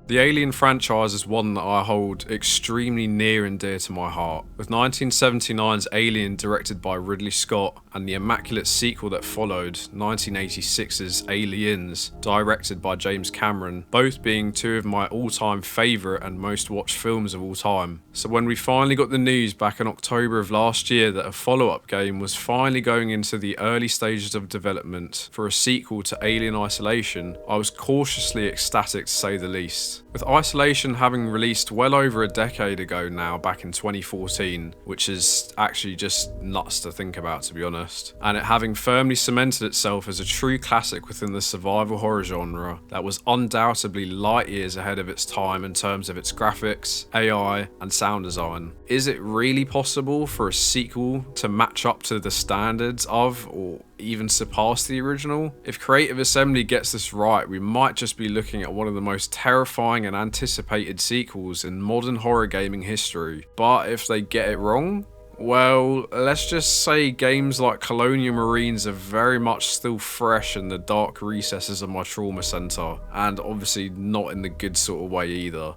The Alien franchise is one that I hold extremely near and dear to my heart. With 1979's Alien directed by Ridley Scott and the immaculate sequel that followed, 1986's Aliens, directed by James Cameron, both being two of my all-time favourite and most watched films of all time. So when we finally got the news back in October of last year that a follow-up game was finally going into the early stages of development for a sequel to Alien Isolation, I was cautiously ecstatic to say the least. With Isolation having released well over a decade ago now, back in 2014, which is actually just nuts to think about, to be honest, and it having firmly cemented itself as a true classic within the survival horror genre that was undoubtedly light years ahead of its time in terms of its graphics, AI, and sound design. Is it really possible for a sequel to match up to the standards of, or even surpass the original? If Creative Assembly gets this right, we might just be looking at one of the most terrifying and anticipated sequels in modern horror gaming history. But if they get it wrong, well, let's just say games like Colonial Marines are very much still fresh in the dark recesses of my trauma center, and obviously not in the good sort of way either.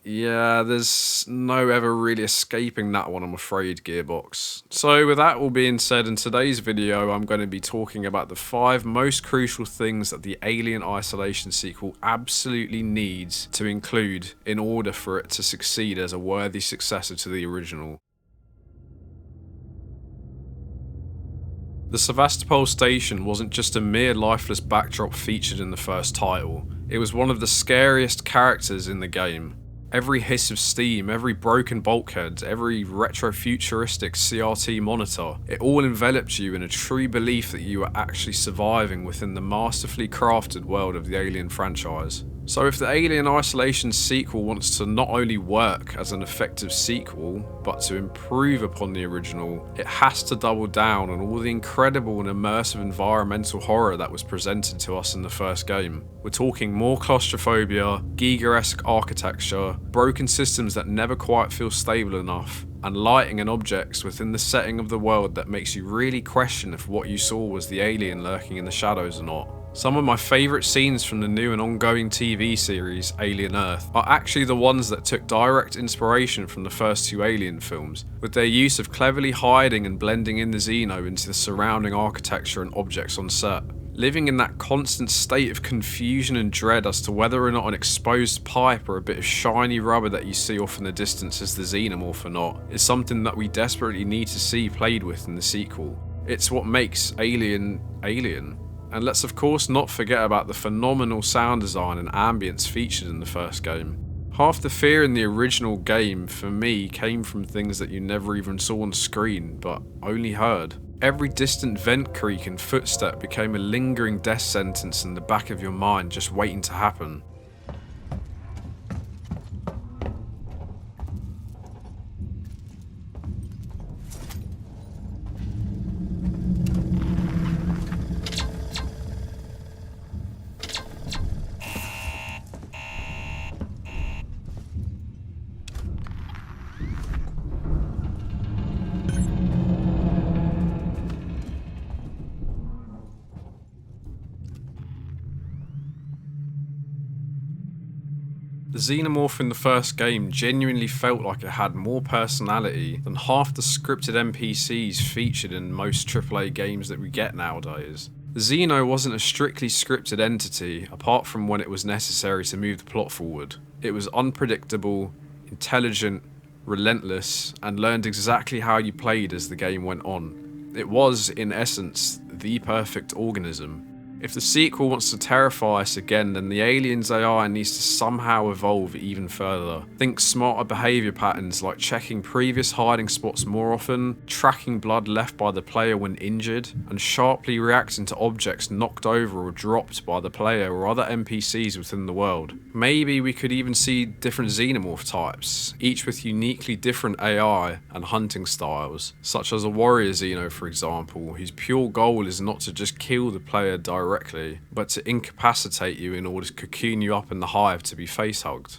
Yeah, there's no ever really escaping that one, I'm afraid, Gearbox. So with that all being said, in today's video I'm going to be talking about the 5 most crucial things that the Alien Isolation sequel absolutely needs to include in order for it to succeed as a worthy successor to the original. The Sevastopol station wasn't just a mere lifeless backdrop featured in the first title, it was one of the scariest characters in the game. Every hiss of steam, every broken bulkhead, every retro-futuristic CRT monitor, it all enveloped you in a true belief that you were actually surviving within the masterfully crafted world of the Alien franchise. So if the Alien Isolation sequel wants to not only work as an effective sequel, but to improve upon the original, it has to double down on all the incredible and immersive environmental horror that was presented to us in the first game. We're talking more claustrophobia, Giga-esque architecture, broken systems that never quite feel stable enough, and lighting and objects within the setting of the world that makes you really question if what you saw was the alien lurking in the shadows or not. Some of my favourite scenes from the new and ongoing TV series, Alien Earth, are actually the ones that took direct inspiration from the first 2 Alien films, with their use of cleverly hiding and blending in the Xeno into the surrounding architecture and objects on set. Living in that constant state of confusion and dread as to whether or not an exposed pipe or a bit of shiny rubber that you see off in the distance is the Xenomorph or not, is something that we desperately need to see played with in the sequel. It's what makes Alien, Alien. And let's of course not forget about the phenomenal sound design and ambience featured in the first game. Half the fear in the original game, for me, came from things that you never even saw on screen, but only heard. Every distant vent creak and footstep became a lingering death sentence in the back of your mind just waiting to happen. The Xenomorph in the first game genuinely felt like it had more personality than half the scripted NPCs featured in most AAA games that we get nowadays. The Xeno wasn't a strictly scripted entity, apart from when it was necessary to move the plot forward. It was unpredictable, intelligent, relentless, and learned exactly how you played as the game went on. It was, in essence, the perfect organism. If the sequel wants to terrify us again, then the Alien's AI needs to somehow evolve even further. Think smarter behaviour patterns like checking previous hiding spots more often, tracking blood left by the player when injured, and sharply reacting to objects knocked over or dropped by the player or other NPCs within the world. Maybe we could even see different Xenomorph types, each with uniquely different AI and hunting styles, such as a warrior Xeno for example, whose pure goal is not to just kill the player directly directly, but to incapacitate you in order to cocoon you up in the hive to be face-hugged.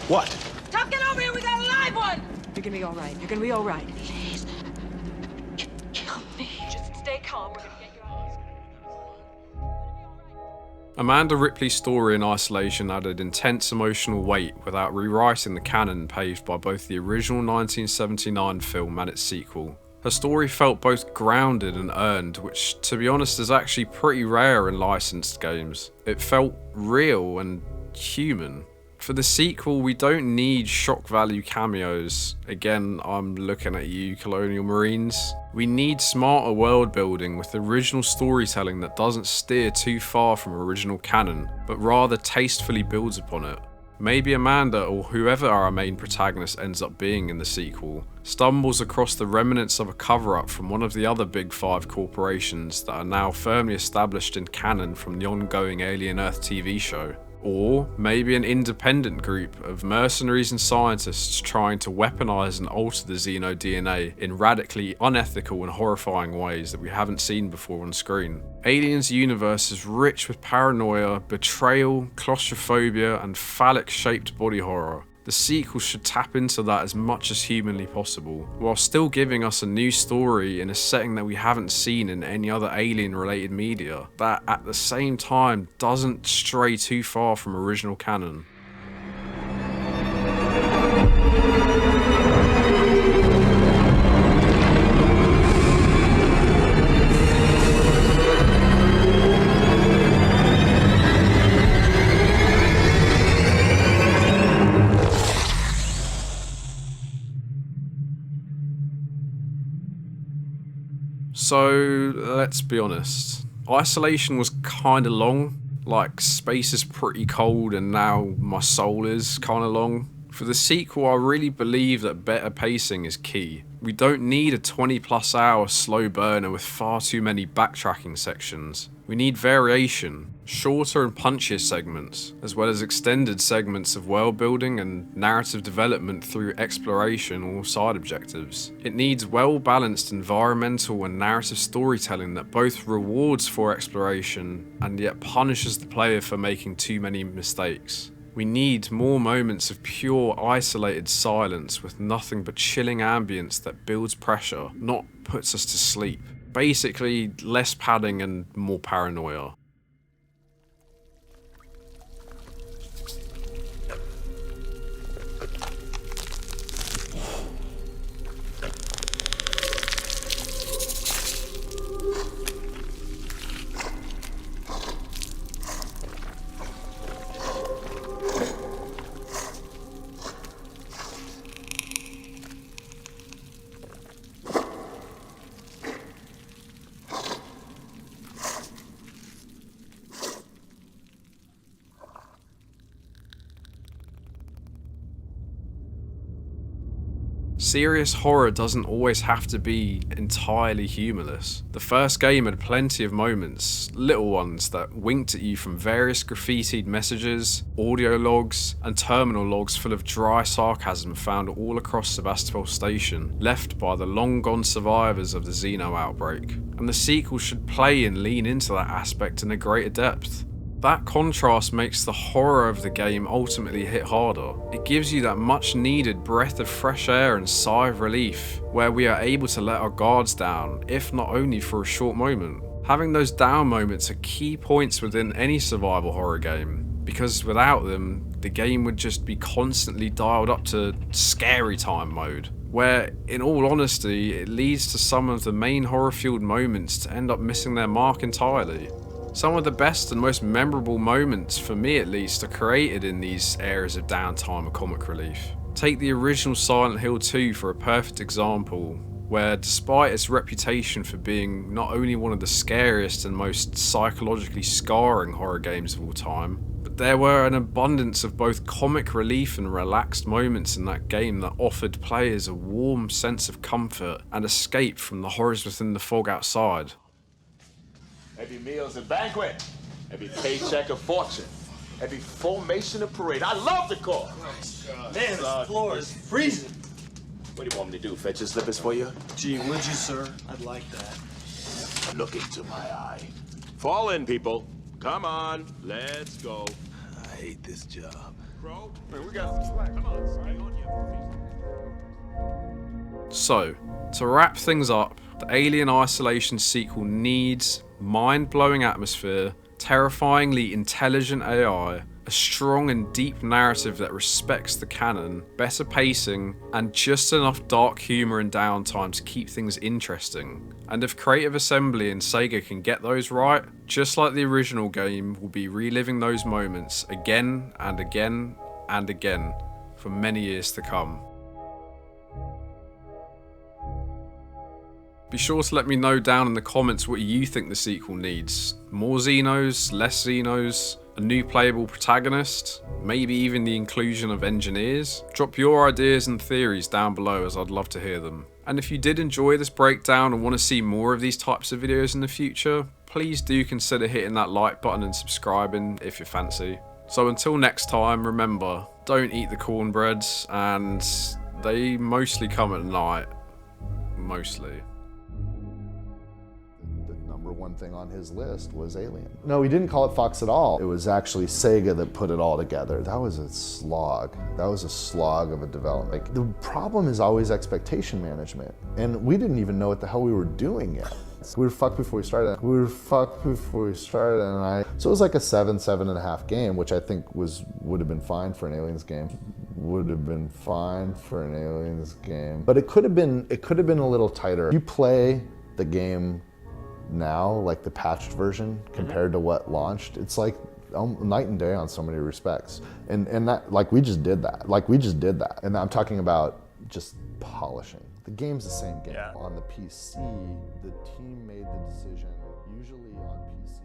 What? Tom, get over here! We got a live one! You're gonna be all right. You're gonna be all right. Please. Kill me. Just stay calm. We're gonna get you out. Amanda Ripley's story in isolation added intense emotional weight without rewriting the canon paved by both the original 1979 film and its sequel. Her story felt both grounded and earned, which, to be honest, is actually pretty rare in licensed games. It felt real and human. For the sequel, we don't need shock value cameos. Again, I'm looking at you, Colonial Marines. We need smarter world building with original storytelling that doesn't steer too far from original canon, but rather tastefully builds upon it. Maybe Amanda, or whoever our main protagonist ends up being in the sequel, stumbles across the remnants of a cover-up from one of the other Big Five corporations that are now firmly established in canon from the ongoing Alien Earth TV show. Or maybe an independent group of mercenaries and scientists trying to weaponize and alter the Xeno DNA in radically unethical and horrifying ways that we haven't seen before on screen. Alien's universe is rich with paranoia, betrayal, claustrophobia, and phallic-shaped body horror. The sequel should tap into that as much as humanly possible, while still giving us a new story in a setting that we haven't seen in any other Alien-related media, that at the same time doesn't stray too far from original canon. So, let's be honest. Isolation was kinda long. Like, space is pretty cold and now my soul is kinda long. For the sequel, I really believe that better pacing is key. We don't need a 20+ hour slow burner with far too many backtracking sections. We need variation, shorter and punchier segments, as well as extended segments of world building and narrative development through exploration or side objectives. It needs well-balanced environmental and narrative storytelling that both rewards for exploration and yet punishes the player for making too many mistakes. We need more moments of pure isolated silence with nothing but chilling ambience that builds pressure, not puts us to sleep. Basically, less padding and more paranoia. Serious horror doesn't always have to be entirely humorless. The first game had plenty of moments, little ones, that winked at you from various graffitied messages, audio logs, and terminal logs full of dry sarcasm found all across Sebastopol Station, left by the long-gone survivors of the Xeno outbreak. And the sequel should play and lean into that aspect in a greater depth. That contrast makes the horror of the game ultimately hit harder. It gives you that much needed breath of fresh air and sigh of relief, where we are able to let our guards down, if not only for a short moment. Having those down moments are key points within any survival horror game, because without them, the game would just be constantly dialed up to scary time mode, where, in all honesty, it leads to some of the main horror-fueled moments to end up missing their mark entirely. Some of the best and most memorable moments, for me at least, are created in these areas of downtime and comic relief. Take the original Silent Hill 2 for a perfect example, where despite its reputation for being not only one of the scariest and most psychologically scarring horror games of all time, but there were an abundance of both comic relief and relaxed moments in that game that offered players a warm sense of comfort and escape from the horrors within the fog outside. Every meal's a banquet. Every paycheck a fortune. Every formation a parade. I love the core. Man, this floor is freezing. What do you want me to do? Fetch your slippers for you? Gee, would you, sir? I'd like that. Look into my eye. Fall in, people. Come on, let's go. I hate this job. Bro, man, we got some slack. Come on, stay on your feet. So, to wrap things up, the Alien Isolation sequel needs mind-blowing atmosphere, terrifyingly intelligent AI, a strong and deep narrative that respects the canon, better pacing, and just enough dark humour and downtime to keep things interesting. And if Creative Assembly and Sega can get those right, just like the original game, we'll be reliving those moments again and again and again for many years to come. Be sure to let me know down in the comments what you think the sequel needs. More Xenos, less Xenos, a new playable protagonist, maybe even the inclusion of engineers? Drop your ideas and theories down below, as I'd love to hear them. And if you did enjoy this breakdown and want to see more of these types of videos in the future, please do consider hitting that like button and subscribing if you fancy. So until next time, remember, don't eat the cornbreads, and they mostly come at night. Mostly. One thing on his list was Alien. No, he didn't call it Fox at all. It was actually Sega that put it all together. That was a slog. That was a slog of a development. Like, the problem is always expectation management. And we didn't even know what the hell we were doing yet. We were fucked before we started. So it was like a 7.5 game, which I think would have been fine for an Aliens game. But it could have been a little tighter. You play the game now, like the patched version compared to what launched, it's like night and day on so many respects. And that, like, we just did that. And I'm talking about just polishing. The game's the same game. Yeah. On the PC, the team made the decision, usually on PC.